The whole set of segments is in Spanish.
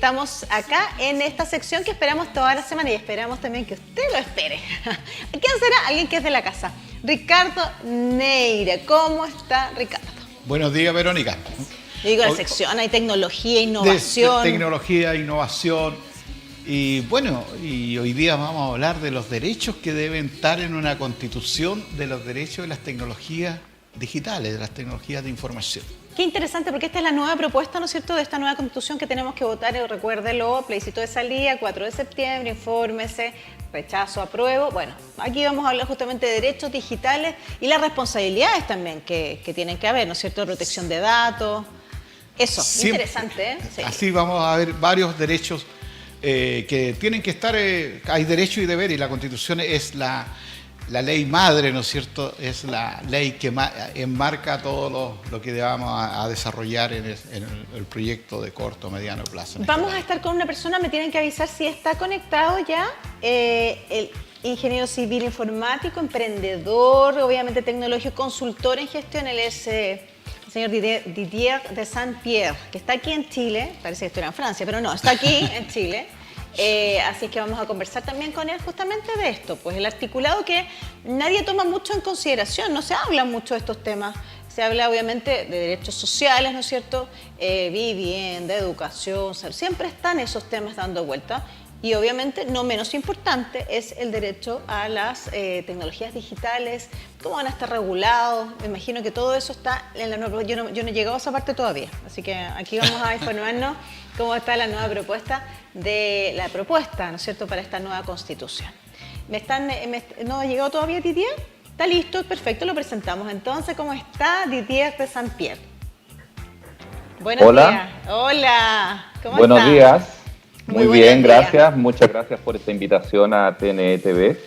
Estamos acá en esta sección que esperamos toda la semana y esperamos también que usted lo espere. ¿Quién será? Alguien que es de la casa. Ricardo Neira. ¿Cómo está, Ricardo? Buenos días, Verónica. Digo, la sección hay tecnología, innovación. Tecnología, innovación. Y bueno, y hoy día vamos a hablar de los derechos que deben estar en una constitución, de los derechos de las tecnologías digitales, de las tecnologías de información. Qué interesante, porque esta es la nueva propuesta, ¿no es cierto?, de esta nueva constitución que tenemos que votar. Recuérdelo, plebiscito de salida, 4 de septiembre, infórmese, rechazo, apruebo. Bueno, aquí vamos a hablar justamente de derechos digitales y las responsabilidades también que tienen que haber, ¿no es cierto?, protección de datos. Eso, siempre, interesante, ¿eh? Sí. Así vamos a ver varios derechos que tienen que estar, hay derecho y deber, y la Constitución es la ley madre, ¿no es cierto? Es la ley que enmarca todo lo que vamos a desarrollar en el proyecto de corto, mediano plazo. Vamos a estar con una persona, me tienen que avisar si está conectado ya, el ingeniero civil informático, emprendedor, obviamente tecnológico, consultor en gestión, él es el señor Didier de Saint-Pierre, que está aquí en Chile, parece que estuviera en Francia, pero no, está aquí en Chile. Así es que vamos a conversar también con él justamente de esto, pues el articulado que nadie toma mucho en consideración, no se habla mucho de estos temas, se habla obviamente de derechos sociales, ¿no es cierto?, vivienda, educación, siempre están esos temas dando vuelta. Y obviamente, no menos importante, es el derecho a las tecnologías digitales, cómo van a estar regulados. Me imagino que todo eso está en la nueva. Yo no he llegado a esa parte todavía, así que aquí vamos a informarnos cómo está la nueva propuesta ¿no es cierto?, para esta nueva constitución. ¿No ha llegado todavía Didier? ¿Está listo? Perfecto, lo presentamos entonces. ¿Cómo está Didier de Saint-Pierre? Buenos días. Hola. ¿Cómo está? Buenos días. Muy bien, días. gracias. Muchas gracias por esta invitación a TNE-TV.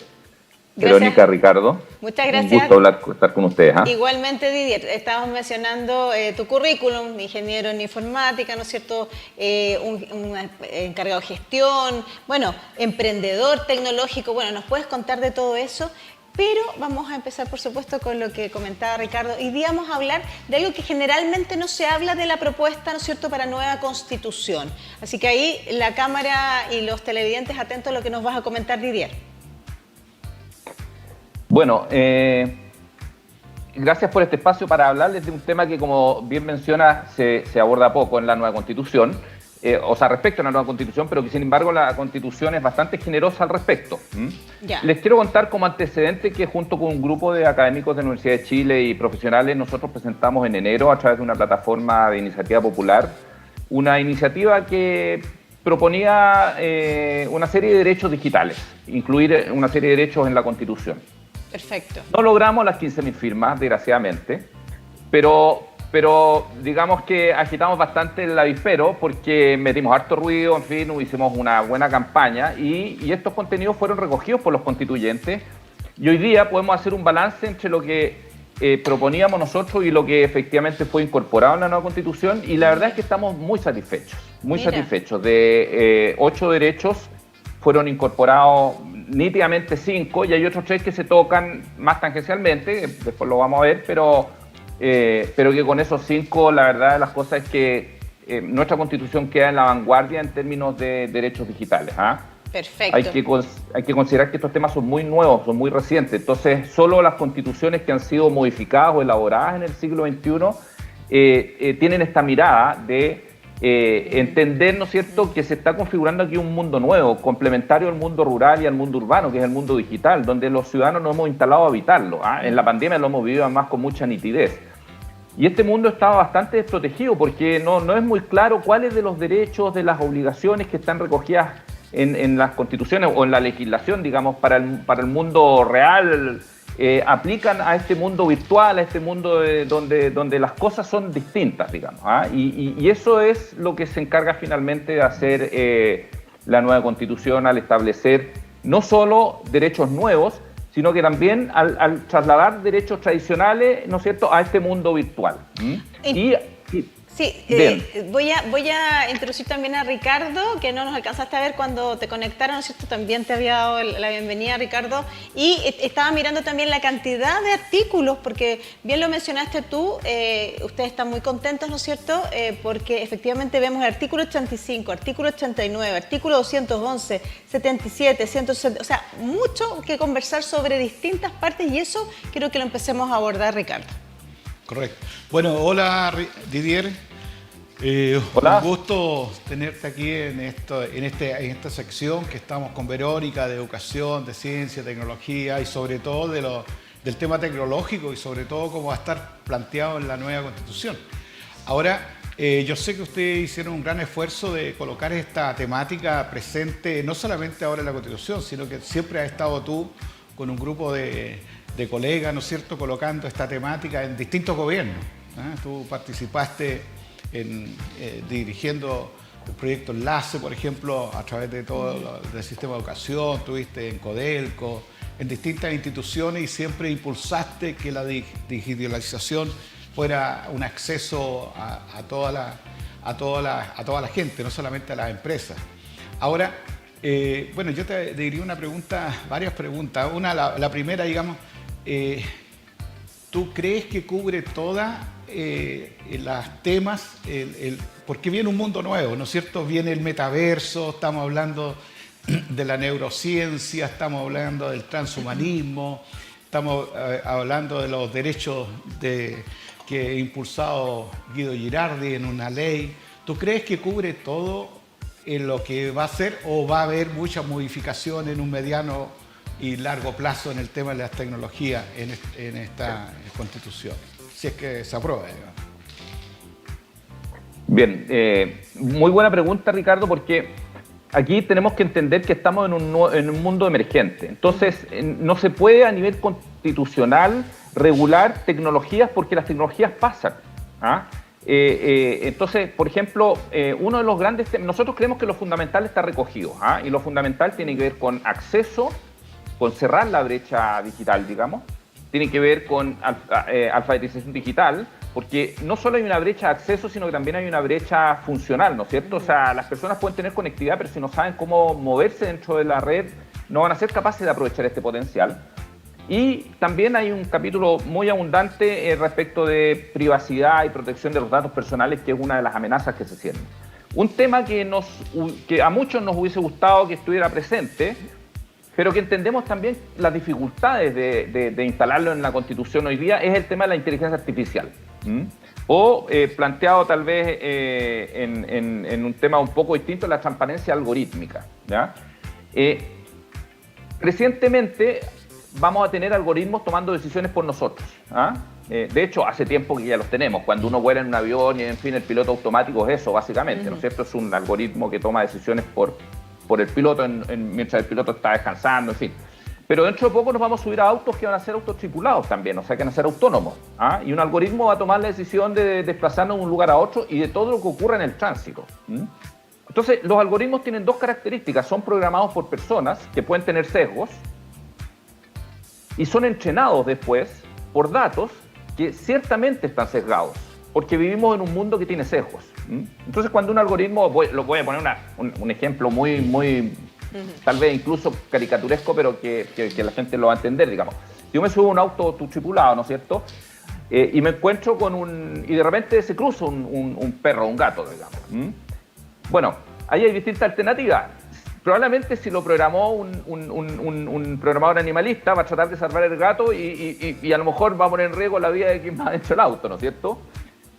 Verónica, Ricardo. Muchas gracias. Un gusto estar con ustedes. Igualmente, Didier, estábamos mencionando tu currículum, ingeniero en informática, ¿no es cierto?, un encargado de gestión, bueno, emprendedor tecnológico. Bueno, ¿nos puedes contar de todo eso? Pero vamos a empezar, por supuesto, con lo que comentaba Ricardo. Hoy día vamos a hablar de algo que generalmente no se habla de la propuesta, ¿no es cierto?, para nueva constitución. Así que ahí la cámara y los televidentes atentos a lo que nos vas a comentar, Didier. Bueno, gracias por este espacio para hablarles de un tema que, como bien menciona, se aborda poco en la nueva constitución. Respecto a la nueva constitución, pero que sin embargo la constitución es bastante generosa al respecto. Les quiero contar como antecedente que junto con un grupo de académicos de la Universidad de Chile y profesionales, nosotros presentamos en enero a través de una plataforma de iniciativa popular, una iniciativa que proponía una serie de derechos digitales, incluir una serie de derechos en la constitución. Perfecto. No logramos las 15.000 firmas, desgraciadamente, pero digamos que agitamos bastante el avispero porque metimos harto ruido, en fin, hicimos una buena campaña y estos contenidos fueron recogidos por los constituyentes y hoy día podemos hacer un balance entre lo que proponíamos nosotros y lo que efectivamente fue incorporado en la nueva constitución, y la verdad es que estamos muy satisfechos, satisfechos. De 8 derechos fueron incorporados nítidamente 5 y hay otros 3 que se tocan más tangencialmente, después lo vamos a ver, pero que con esos 5 la verdad de las cosas es que nuestra constitución queda en la vanguardia en términos de derechos digitales. Perfecto. Hay que considerar que estos temas son muy nuevos, son muy recientes, entonces solo las constituciones que han sido modificadas o elaboradas en el siglo XXI tienen esta mirada de entender, ¿no es cierto?, que se está configurando aquí un mundo nuevo, complementario al mundo rural y al mundo urbano, que es el mundo digital, donde los ciudadanos nos hemos instalado a habitarlo. En la pandemia lo hemos vivido además con mucha nitidez. Y este mundo estaba bastante desprotegido porque no es muy claro cuáles de los derechos, de las obligaciones que están recogidas en las constituciones o en la legislación, digamos, para el mundo real, aplican a este mundo virtual, a este mundo donde las cosas son distintas, digamos. Y eso es lo que se encarga finalmente de hacer la nueva constitución al establecer no solo derechos nuevos, sino que también al trasladar derechos tradicionales, ¿no es cierto?, a este mundo virtual. Sí, Bien. voy a introducir también a Ricardo, que no nos alcanzaste a ver cuando te conectaron, ¿no es cierto? También te había dado la bienvenida, Ricardo. Y estaba mirando también la cantidad de artículos, porque bien lo mencionaste tú, ustedes están muy contentos, ¿no es cierto? Porque efectivamente vemos el artículo 85, artículo 89, artículo 211, 77, 160, o sea, mucho que conversar sobre distintas partes y eso quiero que lo empecemos a abordar, Ricardo. Correcto. Bueno, hola Didier. Hola. Un gusto tenerte aquí en esta sección que estamos con Verónica de educación, de ciencia, tecnología y sobre todo del tema tecnológico y sobre todo cómo va a estar planteado en la nueva Constitución. Ahora, yo sé que ustedes hicieron un gran esfuerzo de colocar esta temática presente no solamente ahora en la Constitución, sino que siempre has estado tú con un grupo de colegas, ¿no es cierto?, colocando esta temática en distintos gobiernos. Tú participaste dirigiendo el proyecto Enlace, por ejemplo, a través de todo el sistema de educación, estuviste en Codelco, en distintas instituciones y siempre impulsaste que la digitalización fuera un acceso a toda la gente, no solamente a las empresas. Ahora, bueno, yo te diría varias preguntas. La primera, digamos, ¿tú crees que cubre todas las temas? Porque viene un mundo nuevo, ¿no es cierto? Viene el metaverso, estamos hablando de la neurociencia, estamos hablando del transhumanismo, estamos hablando de los derechos que ha impulsado Guido Girardi en una ley. ¿Tú crees que cubre todo en lo que va a ser o va a haber muchas modificaciones en un mediano y largo plazo en el tema de las tecnologías en esta Constitución, si es que se aprueba, digamos? Bien, muy buena pregunta, Ricardo, porque aquí tenemos que entender que estamos en un mundo emergente. Entonces, no se puede a nivel constitucional regular tecnologías porque las tecnologías pasan. Entonces, por ejemplo, uno de los grandes temas, nosotros creemos que lo fundamental está recogido, y lo fundamental tiene que ver con acceso, con cerrar la brecha digital, digamos, tiene que ver con alfabetización digital, porque no solo hay una brecha de acceso, sino que también hay una brecha funcional, ¿no es cierto? O sea, las personas pueden tener conectividad, pero si no saben cómo moverse dentro de la red, no van a ser capaces de aprovechar este potencial. Y también hay un capítulo muy abundante respecto de privacidad y protección de los datos personales, que es una de las amenazas que se sienten. Un tema que a muchos nos hubiese gustado que estuviera presente, pero que entendemos también las dificultades de instalarlo en la Constitución hoy día, es el tema de la inteligencia artificial. O planteado tal vez en un tema un poco distinto, la transparencia algorítmica, ¿ya? Recientemente vamos a tener algoritmos tomando decisiones por nosotros. De hecho, hace tiempo que ya los tenemos. Cuando uno vuela en un avión y, en fin, el piloto automático es eso, básicamente, ¿no es cierto? Es un algoritmo que toma decisiones por el piloto mientras el piloto está descansando, en fin. Pero dentro de poco nos vamos a subir a autos que van a ser autotripulados también, o sea, que van a ser autónomos. Y un algoritmo va a tomar la decisión de desplazarnos de un lugar a otro y de todo lo que ocurra en el tránsito. Entonces, los algoritmos tienen dos características. Son programados por personas que pueden tener sesgos y son entrenados después por datos que ciertamente están sesgados, porque vivimos en un mundo que tiene sesgos. Entonces, cuando un algoritmo, lo voy a poner un ejemplo muy tal vez incluso caricaturesco, pero que la gente lo va a entender, digamos. Yo me subo a un auto tripulado, ¿no es cierto? Y me encuentro y de repente se cruza un perro, un gato, digamos. Bueno, ahí hay distintas alternativas. Probablemente si lo programó un programador animalista, va a tratar de salvar el gato y a lo mejor va a poner en riesgo la vida de quien va dentro del auto, ¿no es cierto?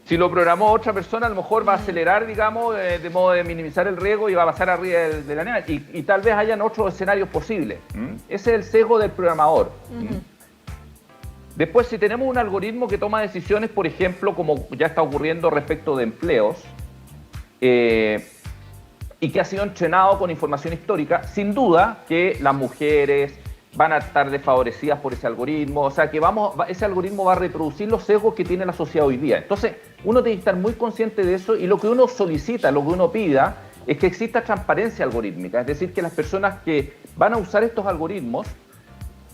Si lo programó otra persona, a lo mejor va a acelerar, digamos, de modo de minimizar el riesgo y va a pasar arriba del animal. Y tal vez hayan otros escenarios posibles. Ese es el sesgo del programador. Después, si tenemos un algoritmo que toma decisiones, por ejemplo, como ya está ocurriendo respecto de empleos, y que ha sido entrenado con información histórica, sin duda que las mujeres van a estar desfavorecidas por ese algoritmo, o sea que ese algoritmo va a reproducir los sesgos que tiene la sociedad hoy día. Entonces, uno tiene que estar muy consciente de eso y lo que uno solicita, lo que uno pida, es que exista transparencia algorítmica, es decir, que las personas que van a usar estos algoritmos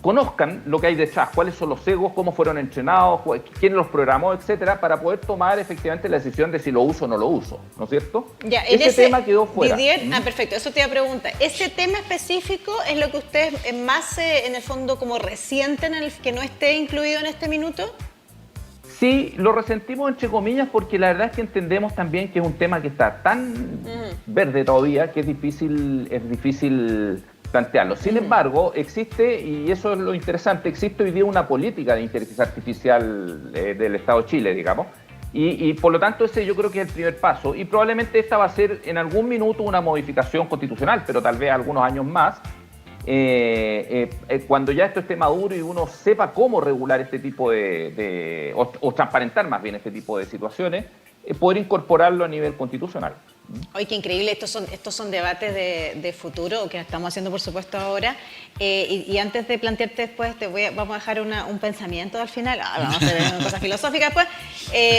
conozcan lo que hay detrás, cuáles son los sesgos, cómo fueron entrenados, quién los programó, etcétera, para poder tomar efectivamente la decisión de si lo uso o no lo uso, ¿no es cierto? Ya, ese tema quedó fuera. Didier, perfecto, eso te iba a preguntar. ¿Ese tema específico es lo que ustedes más, en el fondo, como resienten que no esté incluido en este minuto? Sí, lo resentimos entre comillas porque la verdad es que entendemos también que es un tema que está tan verde todavía que es difícil plantearlo. Sin embargo, existe, y eso es lo interesante, existe hoy día una política de inteligencia artificial del Estado de Chile, digamos, y por lo tanto ese yo creo que es el primer paso, y probablemente esta va a ser en algún minuto una modificación constitucional, pero tal vez algunos años más, cuando ya esto esté maduro y uno sepa cómo regular este tipo o transparentar más bien este tipo de situaciones, poder incorporarlo a nivel constitucional. Oye, qué increíble, estos son debates de futuro que estamos haciendo por supuesto ahora, y antes de plantearte después, vamos a dejar un pensamiento al final, vamos a hacer una cosa filosófica después,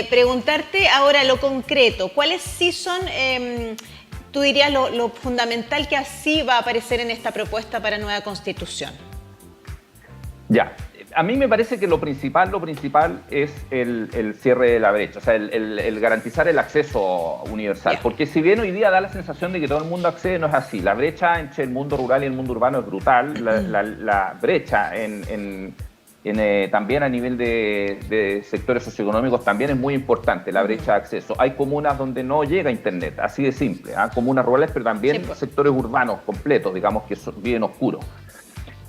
preguntarte ahora lo concreto, ¿cuáles sí son, tú dirías, lo fundamental que así va a aparecer en esta propuesta para nueva constitución? Ya. A mí me parece que lo principal es el cierre de la brecha, o sea, el garantizar el acceso universal. Porque si bien hoy día da la sensación de que todo el mundo accede, no es así. La brecha entre el mundo rural y el mundo urbano es brutal. La brecha también a nivel de sectores socioeconómicos también es muy importante, la brecha de acceso. Hay comunas donde no llega internet, así de simple, comunas rurales, pero también sectores urbanos completos, digamos, que viven oscuros.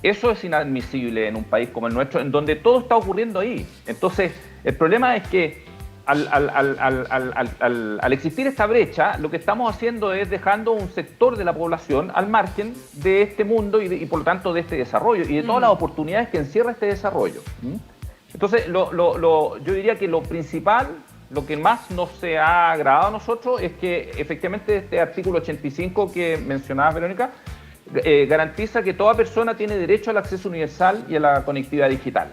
Eso es inadmisible en un país como el nuestro, en donde todo está ocurriendo ahí. Entonces, el problema es que al existir esta brecha, lo que estamos haciendo es dejando un sector de la población al margen de este mundo y por lo tanto de este desarrollo y de todas las oportunidades que encierra este desarrollo. Entonces, yo diría que lo principal, lo que más nos ha agradado a nosotros es que efectivamente este artículo 85 que mencionabas, Verónica, garantiza que toda persona tiene derecho al acceso universal y a la conectividad digital.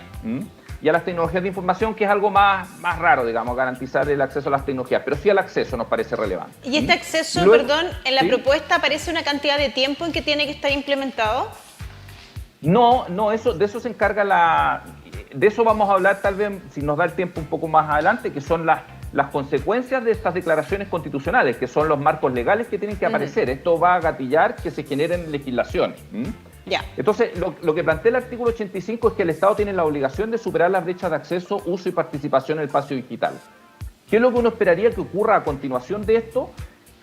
Y a las tecnologías de información, que es algo más raro, digamos, garantizar el acceso a las tecnologías, pero sí al acceso nos parece relevante. ¿Y este acceso, perdón, en la propuesta aparece una cantidad de tiempo en que tiene que estar implementado? No, de eso se encarga de eso vamos a hablar tal vez, si nos da el tiempo un poco más adelante, que son las consecuencias de estas declaraciones constitucionales, que son los marcos legales que tienen que aparecer. Esto va a gatillar que se generen legislaciones. Ya. Entonces, lo que plantea el artículo 85 es que el Estado tiene la obligación de superar las brechas de acceso, uso y participación en el espacio digital. ¿Qué es lo que uno esperaría que ocurra a continuación de esto?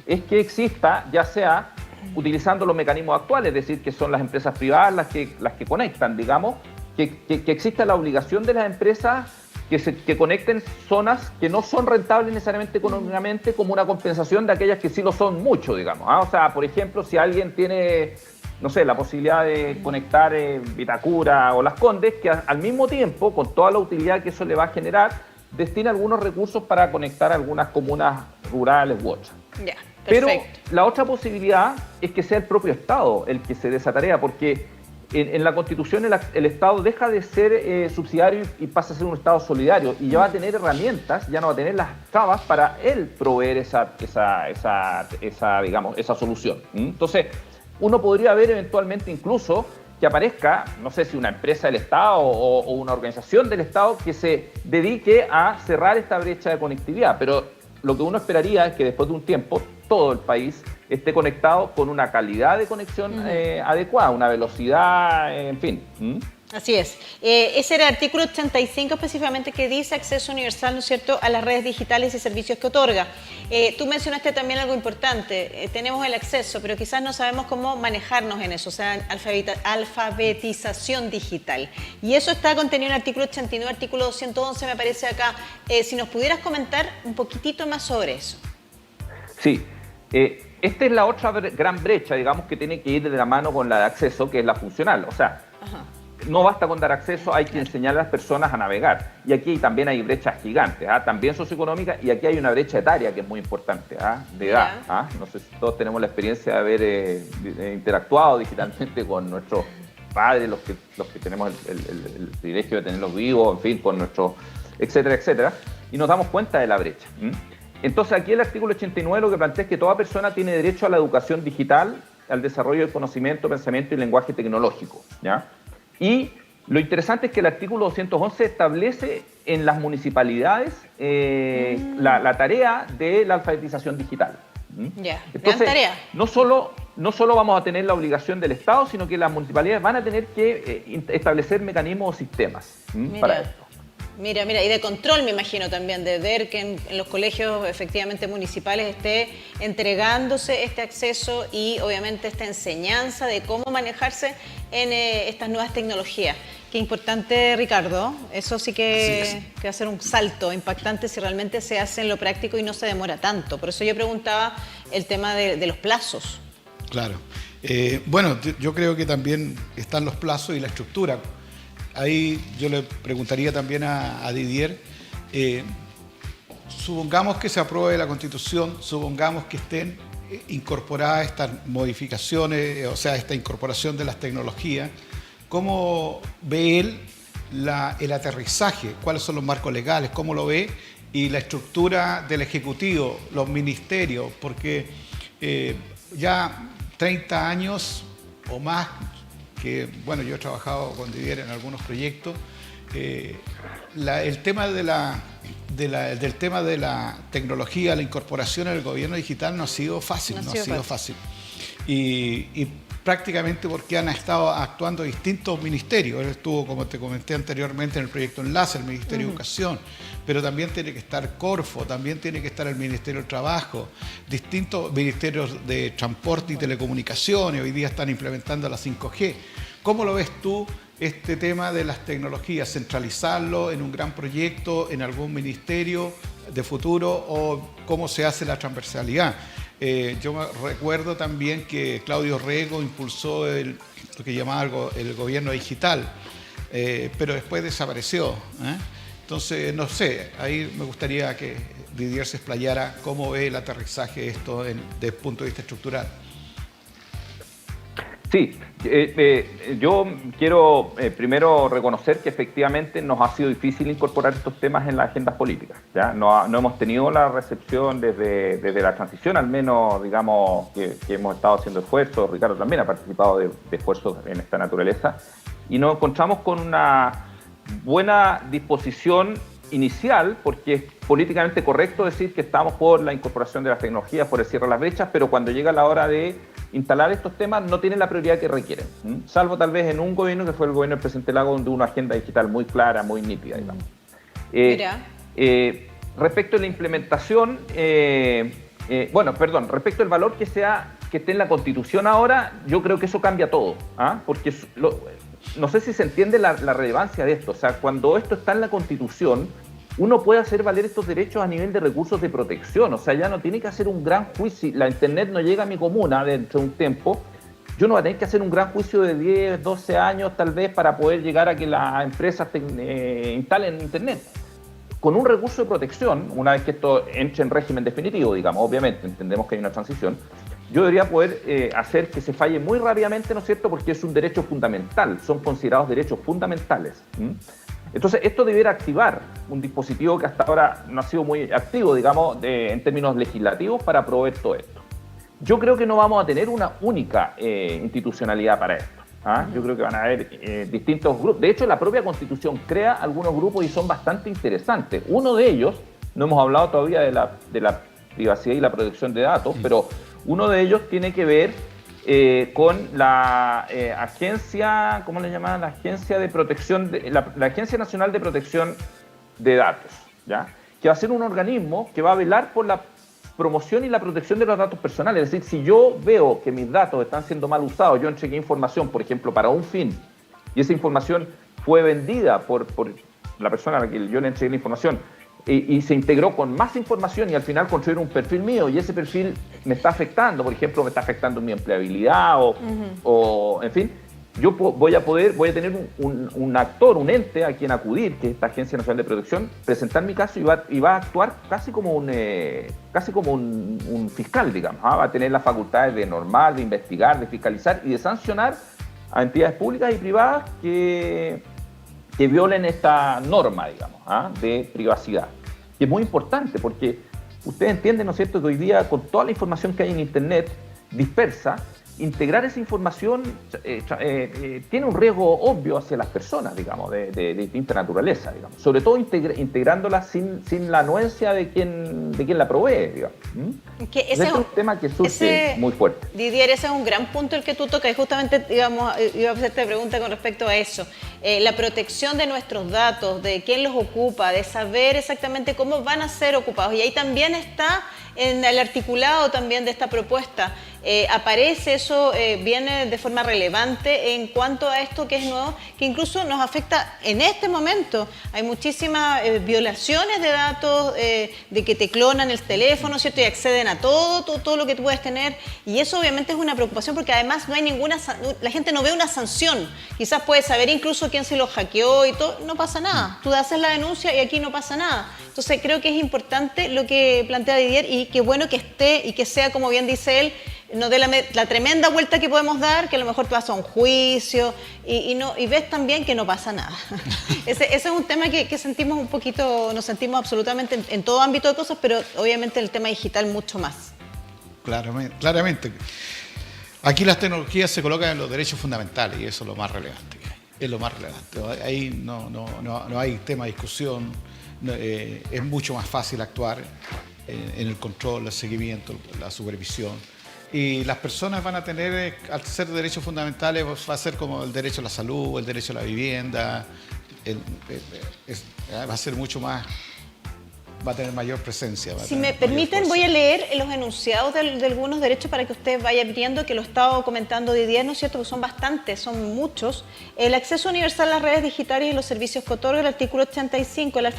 Es que exista, ya sea utilizando los mecanismos actuales, es decir, que son las empresas privadas las que conectan, digamos, que exista la obligación de las empresas que conecten zonas que no son rentables necesariamente económicamente como una compensación de aquellas que sí lo son mucho, digamos. O sea, por ejemplo, si alguien tiene, no sé, la posibilidad de conectar Vitacura o Las Condes, que al mismo tiempo, con toda la utilidad que eso le va a generar, destina algunos recursos para conectar algunas comunas rurales u otras. Ya, pero perfecto. la otra posibilidad es que sea el propio Estado el que se dé esa tarea, porque en la Constitución el Estado deja de ser subsidiario y pasa a ser un Estado solidario y ya va a tener herramientas, ya no va a tener las trabas para él proveer esa solución. Entonces, uno podría ver eventualmente incluso que aparezca, no sé si una empresa del Estado o una organización del Estado que se dedique a cerrar esta brecha de conectividad, pero lo que uno esperaría es que después de un tiempo todo el país esté conectado con una calidad de conexión adecuada, una velocidad, en fin. Así es. Ese era el artículo 85 específicamente que dice acceso universal, ¿no es cierto?, a las redes digitales y servicios que otorga. Tú mencionaste también algo importante. Tenemos el acceso, pero quizás no sabemos cómo manejarnos en eso, o sea, alfabetización digital. Y eso está contenido en el artículo 89, artículo 211 me aparece acá. Si nos pudieras comentar un poquitito más sobre eso. Sí. Esta es la otra gran brecha, digamos, que tiene que ir de la mano con la de acceso, que es la funcional. O sea, no basta con dar acceso, hay que enseñar a las personas a navegar. Y aquí también hay brechas gigantes, también socioeconómicas, y aquí hay una brecha etaria que es muy importante, de edad. No sé si todos tenemos la experiencia de haber interactuado digitalmente con nuestros padres, los que tenemos el privilegio de tenerlos vivos, en fin, con nuestros, etcétera, etcétera, y nos damos cuenta de la brecha. Entonces aquí el artículo 89 lo que plantea es que toda persona tiene derecho a la educación digital, al desarrollo del conocimiento, pensamiento y lenguaje tecnológico, ¿ya? Y Lo interesante es que el artículo 211 establece en las municipalidades la tarea de la alfabetización digital. Ya, Entonces, gran tarea. no solo vamos a tener la obligación del Estado, sino que las municipalidades van a tener que establecer mecanismos o sistemas para esto. Mira, y de control me imagino también, de ver que en los colegios efectivamente municipales esté entregándose este acceso y obviamente esta enseñanza de cómo manejarse en estas nuevas tecnologías. Qué importante, Ricardo. Eso sí que va a ser un salto impactante si realmente se hace en lo práctico y no se demora tanto. Por eso yo preguntaba el tema de los plazos. Claro. Bueno, yo creo que también están los plazos y la estructura. Ahí yo le preguntaría también a Didier, supongamos que se apruebe la Constitución, supongamos que estén incorporadas estas modificaciones, o sea, esta incorporación de las tecnologías, ¿cómo ve él el aterrizaje? ¿Cuáles son los marcos legales? ¿Cómo lo ve? Y la estructura del Ejecutivo, los ministerios, porque ya 30 años o más, que bueno, yo he trabajado con Didier en algunos proyectos, el tema del tema de la tecnología, la incorporación al gobierno digital no ha sido fácil, no ha sido fácil. Y prácticamente porque han estado actuando distintos ministerios. Él estuvo, como te comenté anteriormente, en el proyecto Enlace, el Ministerio de Educación, pero también tiene que estar Corfo, también tiene que estar el Ministerio del Trabajo, distintos ministerios de Transporte y Telecomunicaciones, hoy día están implementando la 5G. ¿Cómo lo ves tú este tema de las tecnologías? ¿Centralizarlo en un gran proyecto, en algún ministerio de futuro, o cómo se hace la transversalidad? Yo me recuerdo también que Claudio Rego impulsó lo que llamaba el gobierno digital, pero después desapareció. Entonces, no sé, ahí me gustaría que Didier se explayara cómo ve el aterrizaje de esto desde el punto de vista estructural. Sí, yo quiero primero reconocer que efectivamente nos ha sido difícil incorporar estos temas en las agendas políticas. ¿Ya? No hemos tenido la recepción desde la transición, al menos, digamos, que hemos estado haciendo esfuerzos. Ricardo también ha participado de esfuerzos en esta naturaleza. Y nos encontramos con una buena disposición inicial, porque es políticamente correcto decir que estamos por la incorporación de las tecnologías, por el cierre de las brechas, pero cuando llega la hora de instalar estos temas no tienen la prioridad que requieren, salvo tal vez en un gobierno que fue el gobierno del presidente Lago, donde hubo una agenda digital muy clara, muy nítida, digamos. Respecto a la implementación, respecto al valor que esté en la Constitución ahora, yo creo que eso cambia todo, porque no sé si se entiende la relevancia de esto. O sea, cuando esto está en la Constitución, uno puede hacer valer estos derechos a nivel de recursos de protección. O sea, ya no tiene que hacer un gran juicio. La Internet no llega a mi comuna dentro de un tiempo. Yo no voy a tener que hacer un gran juicio de 10, 12 años tal vez para poder llegar a que las empresas instalen Internet. Con un recurso de protección, una vez que esto entre en régimen definitivo, digamos, obviamente entendemos que hay una transición, yo debería poder hacer que se falle muy rápidamente, ¿no es cierto?, porque es un derecho fundamental, son considerados derechos fundamentales. Entonces, esto debiera activar un dispositivo que hasta ahora no ha sido muy activo, digamos, en términos legislativos para proveer todo esto. Yo creo que no vamos a tener una única institucionalidad para esto. Yo creo que van a haber distintos grupos. De hecho, la propia Constitución crea algunos grupos y son bastante interesantes. Uno de ellos, no hemos hablado todavía de la privacidad y la protección de datos, pero uno de ellos tiene que ver con la agencia, ¿cómo le llaman? La Agencia de Protección, la Agencia Nacional de Protección de Datos, ¿ya? Que va a ser un organismo que va a velar por la promoción y la protección de los datos personales. Es decir, si yo veo que mis datos están siendo mal usados, yo entregué información, por ejemplo, para un fin, y esa información fue vendida por la persona a la que yo le entregué la información, y se integró con más información y al final construyeron un perfil mío y ese perfil me está afectando, por ejemplo, me está afectando mi empleabilidad o en fin, yo voy a tener un actor, un ente a quien acudir, que es esta Agencia Nacional de Protección, presentar mi caso y va a actuar casi como un fiscal, digamos. Va a tener las facultades de normar, de investigar, de fiscalizar y de sancionar a entidades públicas y privadas que violen esta norma, digamos, de privacidad. Y es muy importante porque ustedes entienden, ¿no es cierto?, que hoy día con toda la información que hay en Internet dispersa, integrar esa información tiene un riesgo obvio hacia las personas, digamos, de distinta naturaleza, digamos. Sobre todo integrándola sin la anuencia de quien la provee, digamos. Ese es un tema que surge muy fuerte. Didier, ese es un gran punto el que tú tocas, y justamente iba a hacerte pregunta con respecto a eso. La protección de nuestros datos, de quién los ocupa, de saber exactamente cómo van a ser ocupados. Y ahí también está en el articulado también de esta propuesta. Aparece eso, viene de forma relevante en cuanto a esto que es nuevo, que incluso nos afecta en este momento. Hay muchísimas violaciones de datos, de que te clonan el teléfono, ¿cierto? Y acceden a todo lo que tú puedes tener. Y eso obviamente es una preocupación porque además no hay la gente no ve una sanción. Quizás puede saber incluso quién se lo hackeó y todo, no pasa nada. Tú haces la denuncia y aquí no pasa nada. Entonces creo que es importante lo que plantea Didier y qué bueno que esté y que sea, como bien dice él, no dé la tremenda vuelta que podemos dar, que a lo mejor vas a un juicio y ves también que no pasa nada. Ese es un tema que sentimos un poquito, nos sentimos absolutamente en todo ámbito de cosas, pero obviamente el tema digital mucho más. Claramente. Aquí las tecnologías se colocan en los derechos fundamentales y eso es lo más relevante que hay. Es lo más relevante. Ahí no hay tema de discusión. Es mucho más fácil actuar en el control, el seguimiento, la supervisión. Y las personas van a tener, al ser derechos fundamentales, va a ser como el derecho a la salud, el derecho a la vivienda, va a ser mucho más, va a tener mayor presencia. Si me permiten, voy a leer los enunciados de algunos derechos para que ustedes vayan viendo que lo estaba comentando Didier, ¿no es cierto? Que son bastantes, son muchos. El acceso universal a las redes digitales y los servicios que otorga el artículo 85, la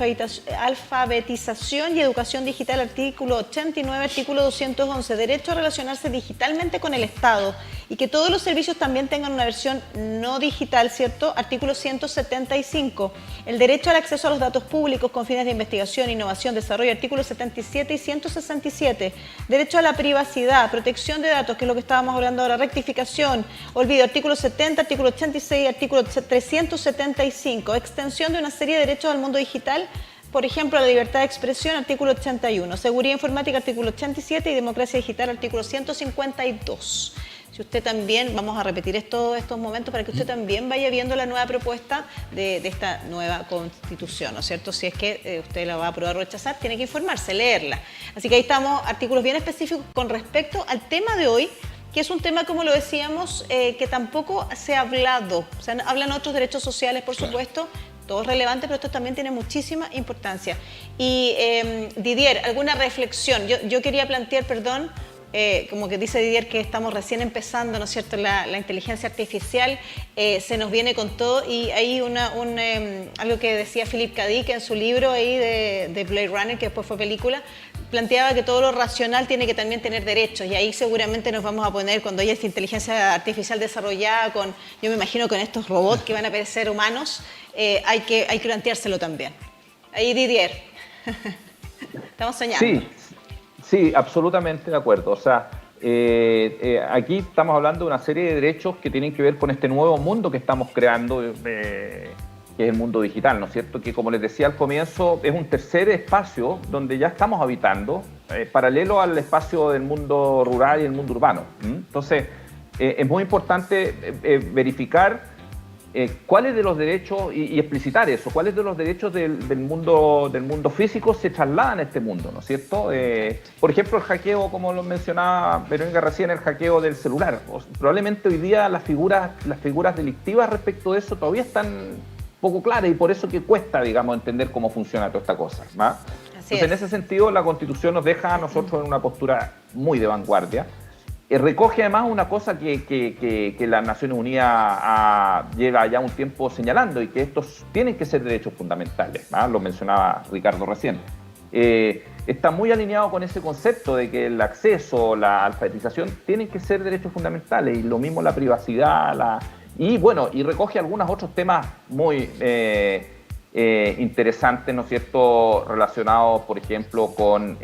alfabetización y educación digital, artículo 89, artículo 211, derecho a relacionarse digitalmente con el Estado y que todos los servicios también tengan una versión no digital, ¿cierto? Artículo 175, el derecho al acceso a los datos públicos con fines de investigación, innovación, desarrollo, artículos 77 y 167, derecho a la privacidad, protección de datos, que es lo que estábamos hablando ahora, rectificación, olvido, artículo 70, artículo 86, artículo 375, extensión de una serie de derechos al mundo digital, por ejemplo, la libertad de expresión, artículo 81, seguridad informática, artículo 87 y democracia digital, artículo 152. Si usted también, vamos a repetir todos estos momentos para que usted también vaya viendo la nueva propuesta de esta nueva Constitución, ¿no es cierto? Si es que usted la va a aprobar o rechazar, tiene que informarse, leerla. Así que ahí estamos, artículos bien específicos con respecto al tema de hoy, que es un tema, como lo decíamos, que tampoco se ha hablado. O sea, hablan otros derechos sociales, por supuesto, todos relevantes, pero esto también tiene muchísima importancia. Y Didier, ¿alguna reflexión? Yo quería plantear, perdón, como que dice Didier que estamos recién empezando, ¿no es cierto?, la inteligencia artificial se nos viene con todo y hay algo que decía Philip K. Dick en su libro ahí de Blade Runner, que después fue película, planteaba que todo lo racional tiene que también tener derechos y ahí seguramente nos vamos a poner, cuando haya esta inteligencia artificial desarrollada, yo me imagino con estos robots que van a parecer humanos, hay que planteárselo también. Ahí Didier, estamos soñando. Sí, absolutamente de acuerdo. O sea, aquí estamos hablando de una serie de derechos que tienen que ver con este nuevo mundo que estamos creando, que es el mundo digital, ¿no es cierto? Que, como les decía al comienzo, es un tercer espacio donde ya estamos habitando, paralelo al espacio del mundo rural y el mundo urbano. Entonces, es muy importante verificar cuáles de los derechos, y explicitar eso, cuáles de los derechos del mundo físico se trasladan a este mundo, ¿no es cierto? Por ejemplo, el hackeo, como lo mencionaba Verónica recién, el hackeo del celular. Probablemente hoy día las figuras delictivas respecto de eso todavía están poco claras y por eso que cuesta, digamos, entender cómo funciona toda esta cosa, ¿no? Entonces, en ese sentido, la Constitución nos deja a nosotros en una postura muy de vanguardia. Recoge además una cosa que las Naciones Unidas lleva ya un tiempo señalando y que estos tienen que ser derechos fundamentales, ¿no? Lo mencionaba Ricardo recién. Está muy alineado con ese concepto de que el acceso, la alfabetización tienen que ser derechos fundamentales y lo mismo la privacidad, y recoge algunos otros temas muy interesantes, ¿no es cierto?, relacionados, por ejemplo, con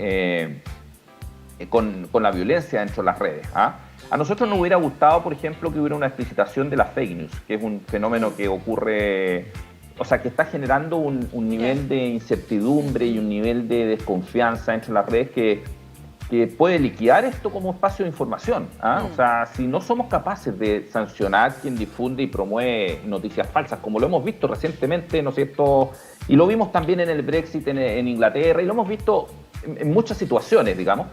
la violencia dentro de las redes. A nosotros nos hubiera gustado, por ejemplo, que hubiera una explicitación de las fake news, que es un fenómeno que ocurre, o sea, que está generando un nivel de incertidumbre y un nivel de desconfianza entre las redes que que puede liquidar esto como espacio de información. O sea, si no somos capaces de sancionar quien difunde y promueve noticias falsas, como lo hemos visto recientemente, ¿no es cierto? Y lo vimos también en el Brexit en Inglaterra, y lo hemos visto en muchas situaciones, digamos.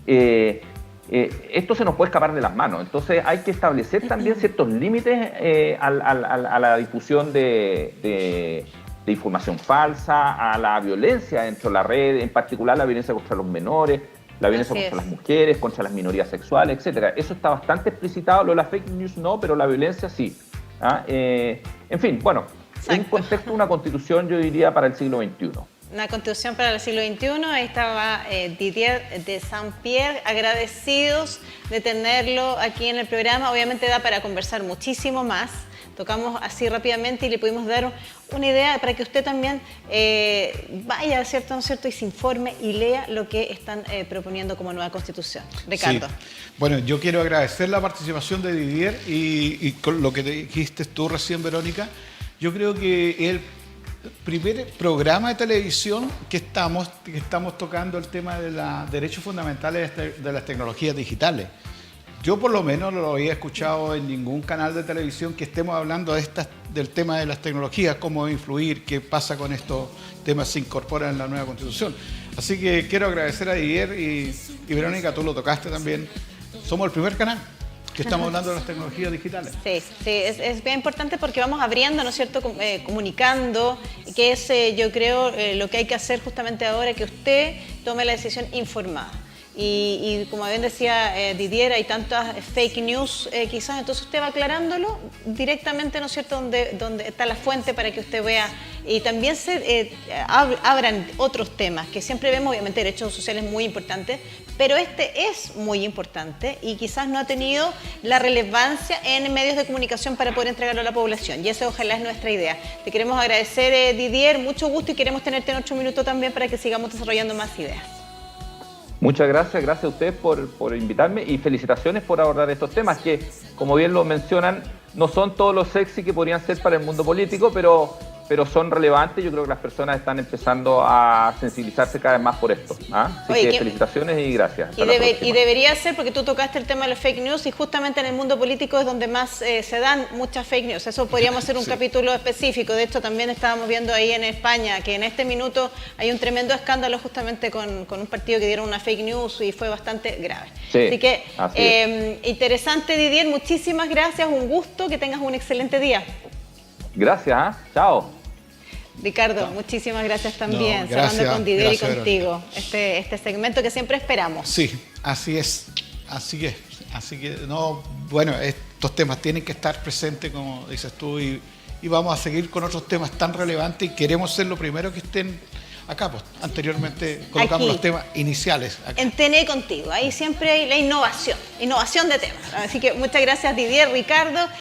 Esto se nos puede escapar de las manos. Entonces hay que establecer también ciertos límites a la difusión de información falsa, a la violencia dentro de la red, en particular la violencia contra los menores, la violencia contra las mujeres, contra las minorías sexuales, etcétera. Eso está bastante explicitado, lo de las fake news no, pero la violencia sí. En fin, bueno, en un contexto de una constitución, yo diría, para el siglo XXI. Una constitución para el siglo XXI, ahí estaba Didier de Saint-Pierre, agradecidos de tenerlo aquí en el programa. Obviamente da para conversar muchísimo más. Tocamos así rápidamente y le pudimos dar una idea para que usted también vaya, ¿cierto, no es cierto?, y se informe y lea lo que están proponiendo como nueva constitución. Ricardo. Sí. Bueno, yo quiero agradecer la participación de Didier y con lo que dijiste tú recién, Verónica. Yo creo que el primer programa de televisión que estamos tocando el tema de los derechos fundamentales de las tecnologías digitales. Yo por lo menos no lo había escuchado en ningún canal de televisión que estemos hablando del tema de las tecnologías, cómo influir, qué pasa con estos temas se incorporan en la nueva Constitución. Así que quiero agradecer a Didier y Verónica, tú lo tocaste también. Somos el primer canal que estamos hablando de las tecnologías digitales. Sí, es bien importante porque vamos abriendo, ¿no es cierto?, comunicando, que es, yo creo, lo que hay que hacer justamente ahora, que usted tome la decisión informada. Y como bien decía Didier, hay tantas fake news quizás, entonces usted va aclarándolo directamente, ¿no es cierto?, donde está la fuente para que usted vea. Y también se abran otros temas, que siempre vemos, obviamente, derechos sociales muy importantes, pero este es muy importante y quizás no ha tenido la relevancia en medios de comunicación para poder entregarlo a la población. Y esa ojalá es nuestra idea. Te queremos agradecer, Didier, mucho gusto, y queremos tenerte en otro minuto también para que sigamos desarrollando más ideas. Muchas gracias a ustedes por invitarme y felicitaciones por abordar estos temas que, como bien lo mencionan, no son todos los sexy que podrían ser para el mundo político, pero son relevantes. Yo creo que las personas están empezando a sensibilizarse cada vez más por esto. Así que felicitaciones y gracias. Y debería ser, porque tú tocaste el tema de los fake news y justamente en el mundo político es donde más se dan muchas fake news. Eso podríamos hacer un capítulo específico. De hecho, también estábamos viendo ahí en España que en este minuto hay un tremendo escándalo justamente con un partido que dieron una fake news y fue bastante grave. Sí, así que interesante, Didier. Muchísimas gracias, un gusto, que tengas un excelente día. Gracias, chao. Ricardo, muchísimas gracias también, cerrando con Didier y contigo este segmento que siempre esperamos. Sí, así es. Así que, no, bueno, estos temas tienen que estar presentes, como dices tú, y vamos a seguir con otros temas tan relevantes y queremos ser lo primero que estén acá. Pues anteriormente colocamos aquí los temas iniciales. Acá. En TNE Contigo, ahí siempre hay la innovación de temas. Así que muchas gracias, Didier, Ricardo.